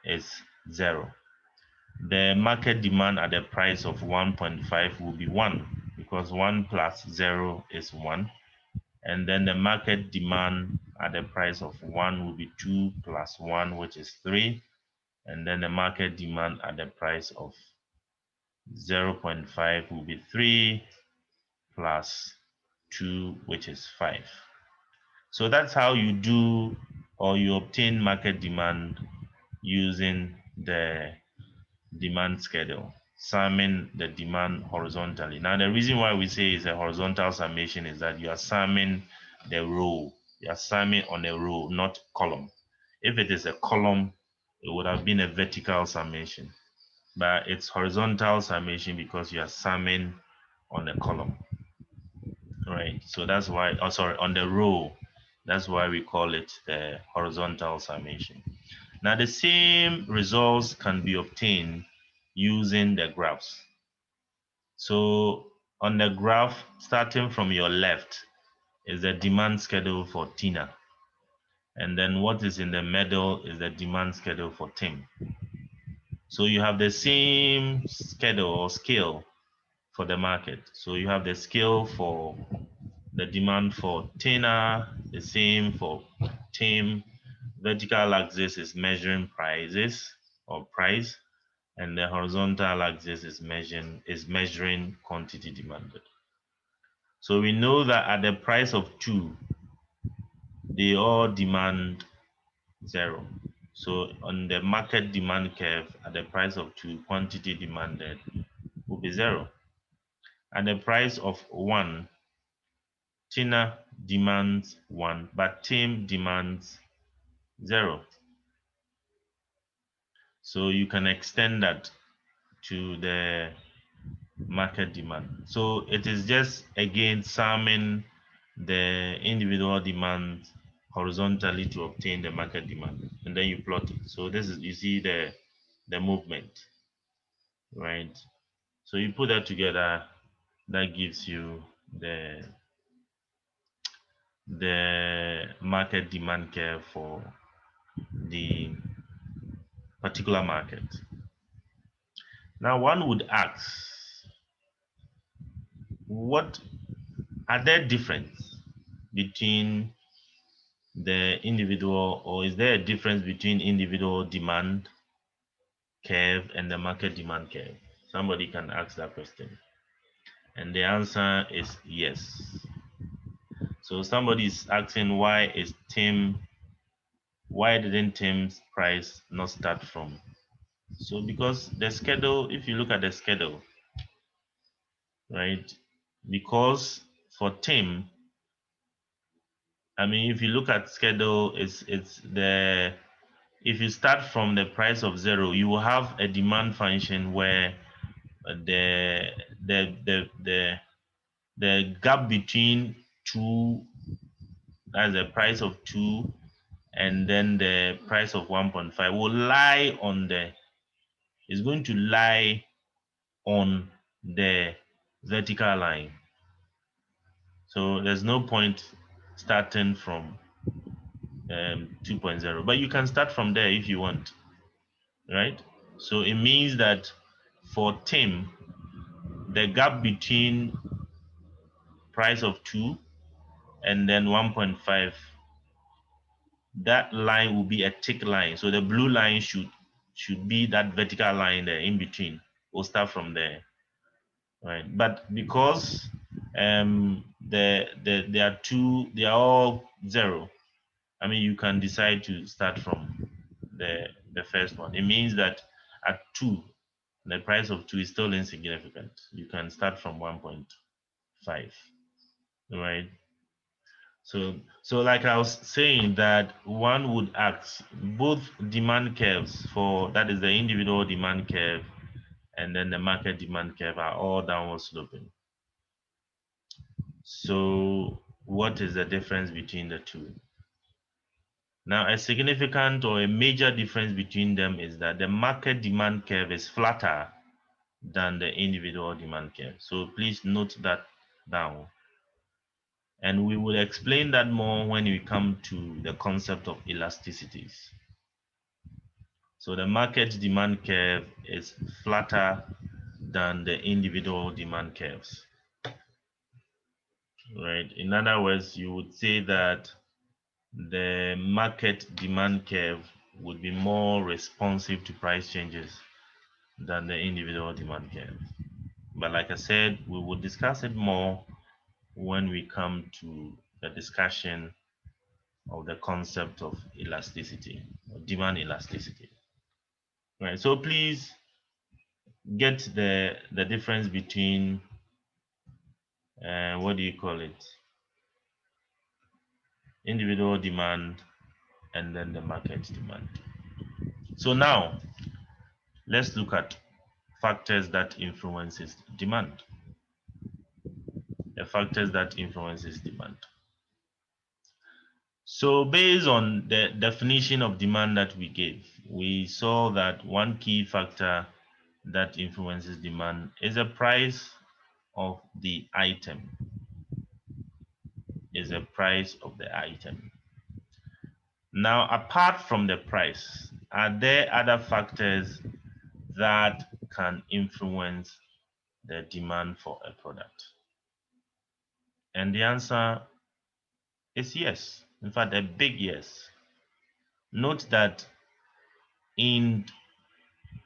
is 0. The market demand at the price of 1.5 will be 1 because 1 plus 0 is 1. And then the market demand at the price of 1 will be 2 plus 1, which is 3. And then the market demand at the price of 0.5 will be 3 plus 2, which is 5. So that's how you do or you obtain market demand using the demand schedule, summing the demand horizontally. Now, the reason why we say it's a horizontal summation is that you are summing the row. You are summing on a row, not column. If it is a column, it would have been a vertical summation. But it's horizontal summation because you are summing on a column. Right. So that's why, oh, sorry, on the row. That's why we call it the horizontal summation. Now, the same results can be obtained using the graphs. So on the graph, starting from your left is the demand schedule for Tina. And then what is in the middle is the demand schedule for Tim. So you have the same schedule or scale for the market. So you have the scale for the demand for Tina, the same for Tim. Vertical axis is measuring prices or price, and the horizontal axis is measuring quantity demanded. So we know that at the price of 2, they all demand 0. So on the market demand curve, at the price of 2, quantity demanded will be 0. At the price of 1, Tina demands 1, but Tim demands 0. So you can extend that to the market demand. So it is just again summing the individual demand horizontally to obtain the market demand, and then you plot it. So this is, you see the movement, right? So you put that together, that gives you the market demand curve for the particular market. Now one would ask, what are there difference between the individual, or is there a difference between individual demand curve and the market demand curve? Somebody can ask that question. And the answer is yes. So somebody is asking, why didn't Tim's price not start from? So because the schedule, if you look at the schedule, right? Because for Tim, I mean, if you look at schedule, it's if you start from the price of 0, you will have a demand function where the gap between 2, that's the price of 2, and then the price of 1.5 will lie on is going to lie on the vertical line. So there's no point starting from 2.0, but you can start from there if you want, right? So it means that for Tim, the gap between price of 2 and then 1.5, that line will be a thick line. So the blue line should be that vertical line there in between. We'll start from there, right? But because they are all 0, I mean, you can decide to start from the first one. It means that at 2, the price of 2 is still insignificant. You can start from 1.5, right? So like I was saying, that one would ask, both demand curves for, that is the individual demand curve and then the market demand curve, are all downward sloping. So what is the difference between the two? Now, a significant or a major difference between them is that the market demand curve is flatter than the individual demand curve. So please note that down. And we will explain that more when we come to the concept of elasticities. So the market demand curve is flatter than the individual demand curves, right? In other words, you would say that the market demand curve would be more responsive to price changes than the individual demand curve. But like I said, we will discuss it more when we come to the discussion of the concept of elasticity, or demand elasticity. Right. So please get the difference between what do you call it? Individual demand and then the market demand. So now let's look at factors that influences demand. The factors that influences demand. So based on the definition of demand that we gave, we saw that one key factor that influences demand is the price of the item. Is the price of the item. Now, apart from the price, are there other factors that can influence the demand for a product? And the answer is yes. In fact, a big yes. Note that in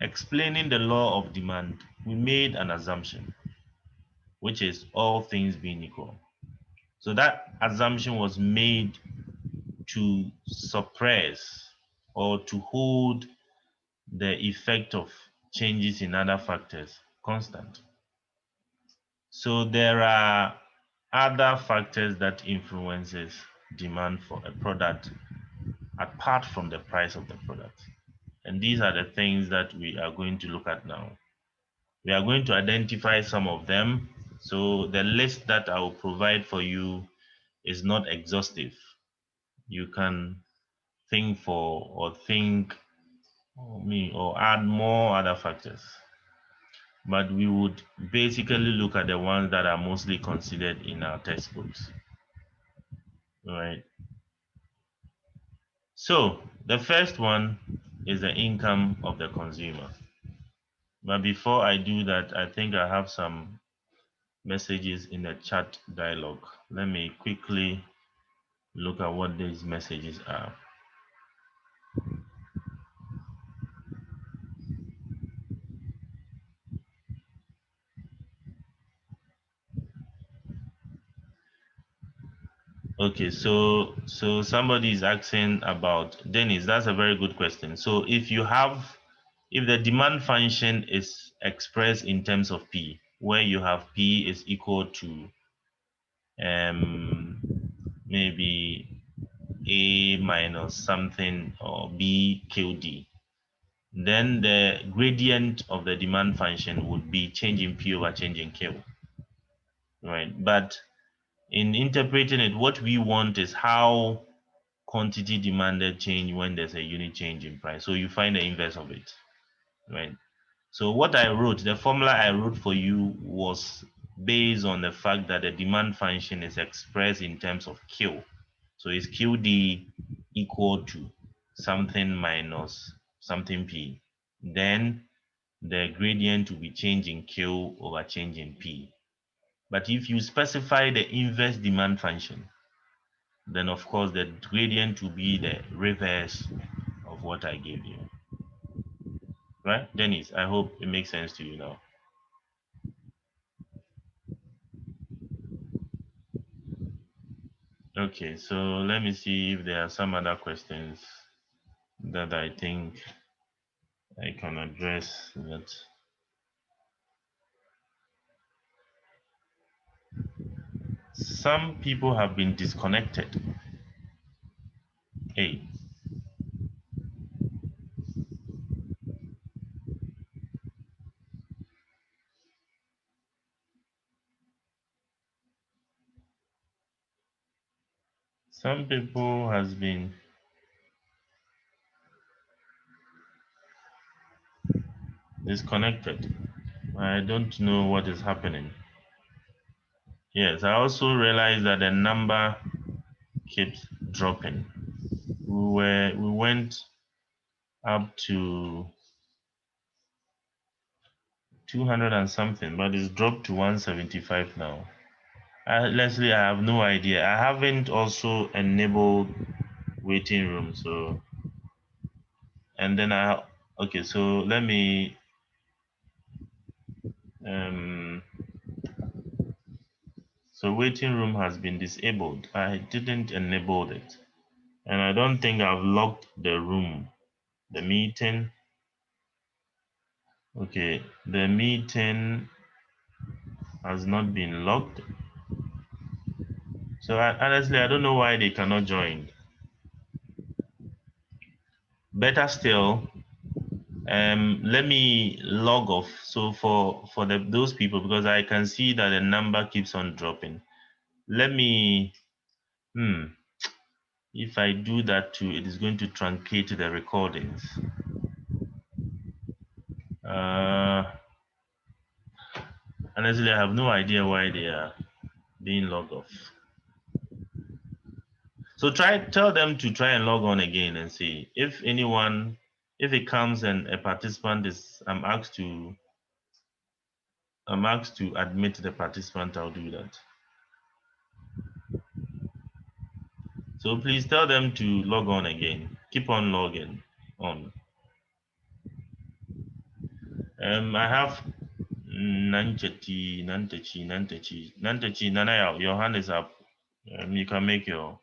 explaining the law of demand, we made an assumption, which is all things being equal. So that assumption was made to suppress or to hold the effect of changes in other factors constant. So there are other factors that influences demand for a product apart from the price of the product. And these are the things that we are going to look at now. We are going to identify some of them. So the list that I will provide for you is not exhaustive. You can think or add more other factors. But we would basically look at the ones that are mostly considered in our textbooks. All right. So the first one is the income of the consumer. But before I do that, I think I have some messages in the chat dialogue. Let me quickly look at what these messages are. Okay, so somebody is asking about Dennis. That's a very good question. So if the demand function is expressed in terms of P, where you have P is equal to maybe A minus something or B QD, then the gradient of the demand function would be change in P over change in Q, right? But in interpreting it, what we want is how quantity demanded change when there's a unit change in price. So you find the inverse of it, right? So what I wrote, the formula I wrote for you was based on the fact that the demand function is expressed in terms of Q. So is QD equal to something minus something P? Then the gradient will be change in Q over change in P. But if you specify the inverse demand function, then of course the gradient will be the reverse of what I gave you. Right, Dennis? I hope it makes sense to you now. Okay, so let me see if there are some other questions that I think I can address that. Some people have been disconnected. Hey. Some people has been disconnected. I don't know what is happening. Yes, I also realized that the number keeps dropping. We went up to 200 and something, but it's dropped to 175 now. Leslie, I have no idea. I haven't also enabled waiting room, so and then okay, so let me so waiting room has been disabled. I didn't enable it, and I don't think I've locked the room, the meeting. Okay, the meeting has not been locked. So honestly, I don't know why they cannot join. Better still, let me log off. So for those people, because I can see that the number keeps on dropping. Let me, if I do that too, it is going to truncate the recordings. Honestly, I have no idea why they are being logged off. So tell them to try and log on again and see if anyone, if it comes and a participant is, I'm asked to admit the participant, I'll do that. So please tell them to log on again. Keep on logging on. I have Nantechi, Nanaya, your hand is up. You can make your.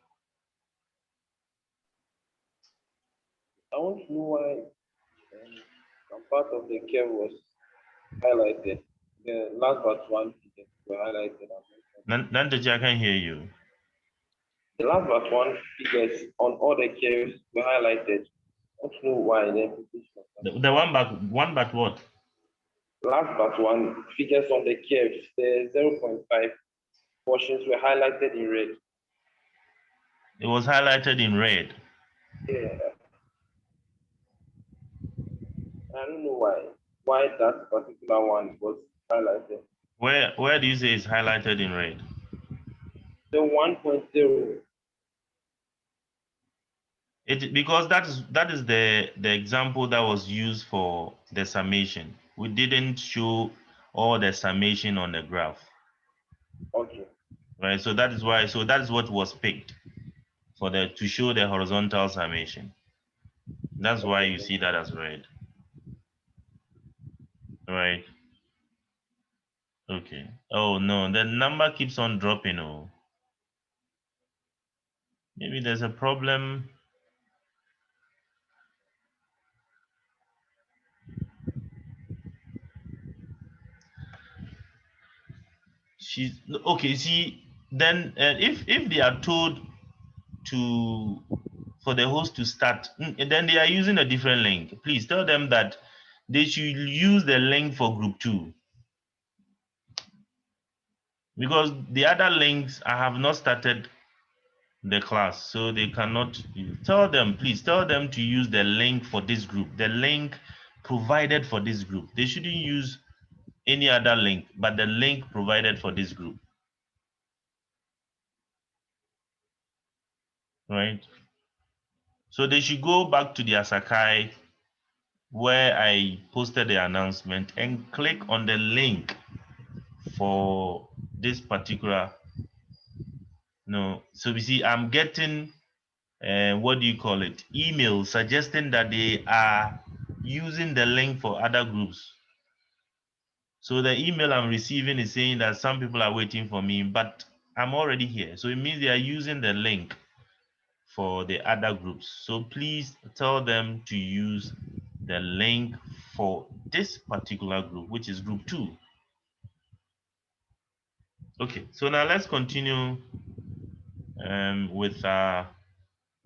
I want to know why some part of the curve was highlighted. The last but one figures were highlighted. Nantechi, I can hear you. The last but one figures on all the curves were highlighted. I want to know why the implication. The one but what? Last but one figures on the curves, the 0.5 portions were highlighted in red. It was highlighted in red. Yeah. I don't know why that particular one was highlighted. Where do you say it's highlighted in red? The 1.0. Because that is the example that was used for the summation. We didn't show all the summation on the graph. Okay. Right. So that is why. So that is what was picked for to show the horizontal summation. That's why you see that as red. Right. Okay. Oh no, the number keeps on dropping. Oh, maybe there's a problem. She's okay. See, then if they are told for the host to start, and then they are using a different link. Please tell them that they should use the link for group 2. Because the other links, I have not started the class, so they cannot tell them, please tell them to use the link for this group, the link provided for this group. They shouldn't use any other link, but the link provided for this group. Right? So they should go back to their Sakai where I posted the announcement and click on the link for this particular. No, so we see I'm getting what do you call it? Email suggesting that they are using the link for other groups. So the email I'm receiving is saying that some people are waiting for me, but I'm already here. So it means they are using the link for the other groups. So please tell them to use the link for this particular group, which is group 2. Okay, so now let's continue with our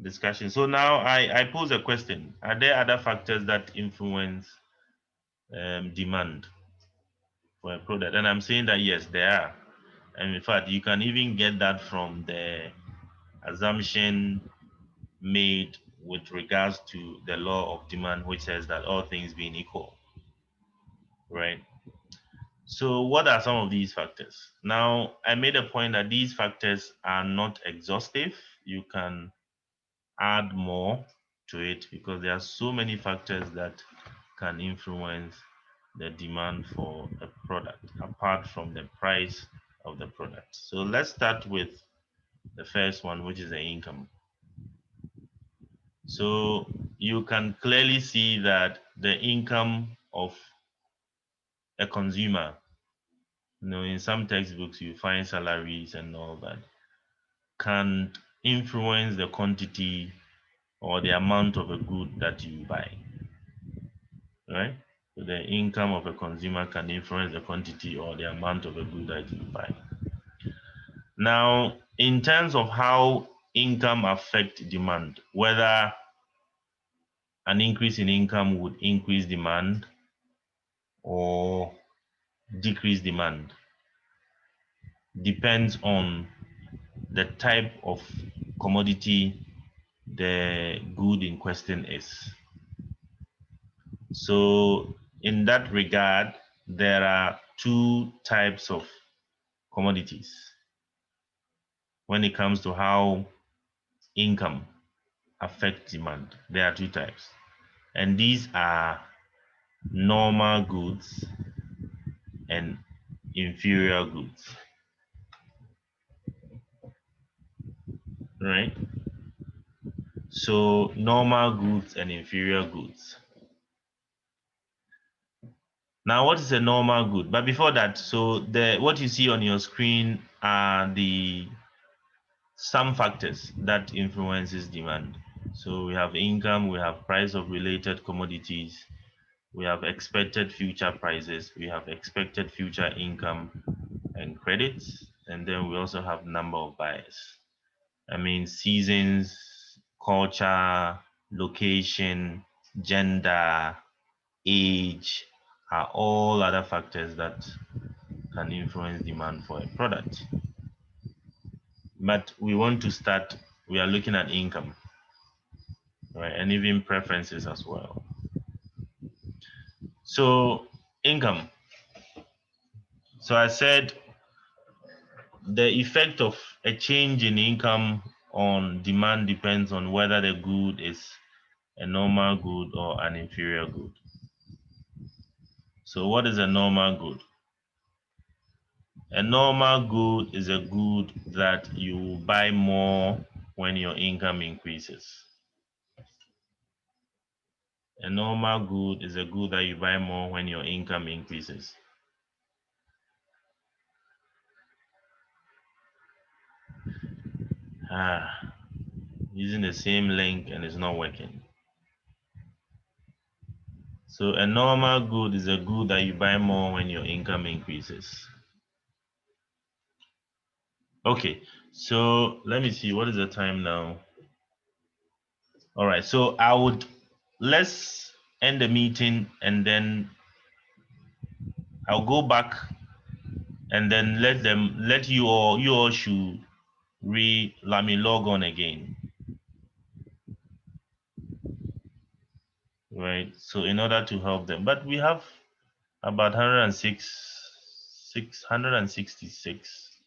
discussion. So now I pose a question. Are there other factors that influence demand for a product? And I'm saying that yes, there are. And in fact, you can even get that from the assumption made with regards to the law of demand, which says that all things being equal, right? So what are some of these factors? Now, I made a point that these factors are not exhaustive. You can add more to it because there are so many factors that can influence the demand for a product apart from the price of the product. So let's start with the first one, which is the income. So you can clearly see that the income of a consumer, in some textbooks you find salaries and all that, can influence the quantity or the amount of a good that you buy, right? So the income of a consumer can influence the quantity or the amount of a good that you buy. Now, in terms of how income affects demand, whether an increase in income would increase demand or decrease demand, depends on the type of commodity the good in question is. So in that regard, there are 2 types of commodities when it comes to how income affects demand. There are 2 types, and these are normal goods and inferior goods, right? So normal goods and inferior goods. Now, what is a normal good? But before that, so what you see on your screen are some factors that influences demand. So we have income, we have price of related commodities, we have expected future prices, we have expected future income and credits, and then we also have number of buyers. I mean, seasons, culture, location, gender, age are all other factors that can influence demand for a product. But we want to start, we are looking at income, right? And even preferences as well. So income. So I said the effect of a change in income on demand depends on whether the good is a normal good or an inferior good. So what is a normal good? A normal good is a good that you buy more when your income increases. A normal good is a good that you buy more when your income increases. Using the same link and it's not working. So a normal good is a good that you buy more when your income increases. Okay, so let me see, what is the time now? All right, so let's end the meeting and then I'll go back and then let you all should let me log on again. Right, so in order to help them, but we have about 666.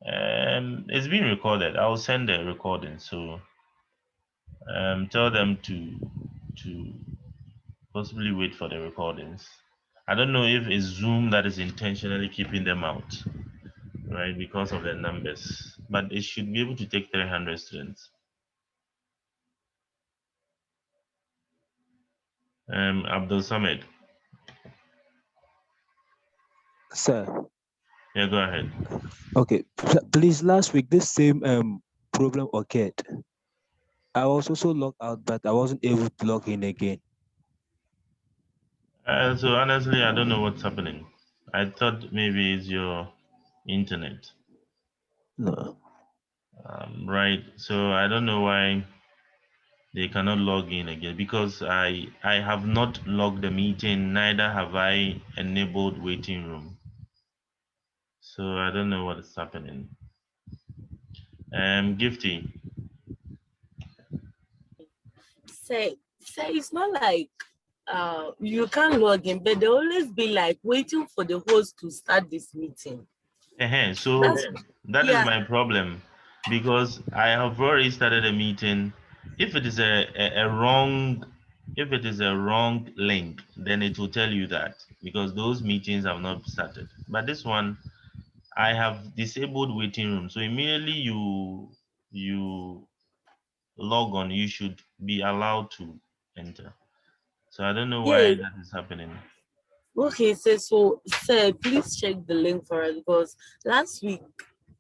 It's being recorded. I'll send the recording. So tell them to possibly wait for the recordings. I don't know if it's Zoom that is intentionally keeping them out, right, because of the numbers, but it should be able to take 300 students. Abdul Samed. Sir. Yeah, go ahead. Okay, please, last week this same problem occurred. I was also logged out, but I wasn't able to log in again. So honestly, I don't know what's happening. I thought maybe it's your internet. No. Right, so I don't know why they cannot log in again, because I have not logged the meeting, neither have I enabled waiting room. So I don't know what is happening. Gifty. Say it's not like you can't log in, but there always be like waiting for the host to start this meeting. So that is my problem, because I have already started a meeting. If it is a wrong link, then it will tell you that, because those meetings have not started. But this one, I have disabled waiting room. So immediately you log on, you should be allowed to enter. So I don't know why that is happening. Okay, so sir, please check the link for us, because last week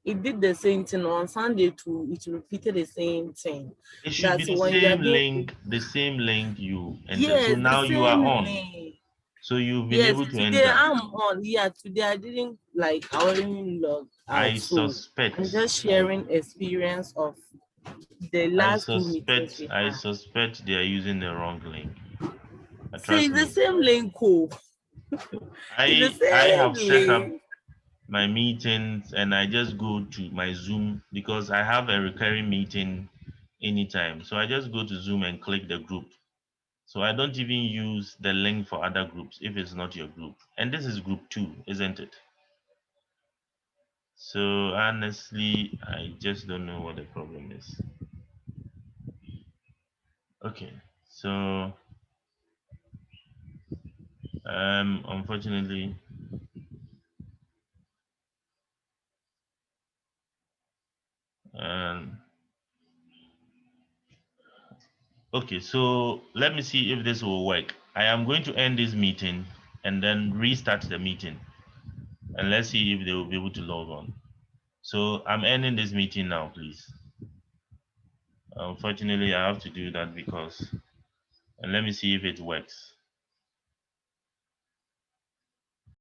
it did the same thing. On Sunday too, it repeated the same thing. It should be the same link you entered. Yes, so now you are on. Link. So you've been able to today enter. I'm on. Yeah, today I wasn't logged out. I suspect. I'm just sharing experience of the last 2 meetings. I suspect they are using the wrong link. So it's the same link. I have set up my meetings and I just go to my Zoom, because I have a recurring meeting anytime. So I just go to Zoom and click the group. So I don't even use the link for other groups if it's not your group. And this is group 2, isn't it? So honestly, I just don't know what the problem is. Okay, so unfortunately, okay, so let me see if this will work. I am going to end this meeting and then restart the meeting, and let's see if they will be able to log on. So I'm ending this meeting now, please. Unfortunately, I have to do that because, and let me see if it works.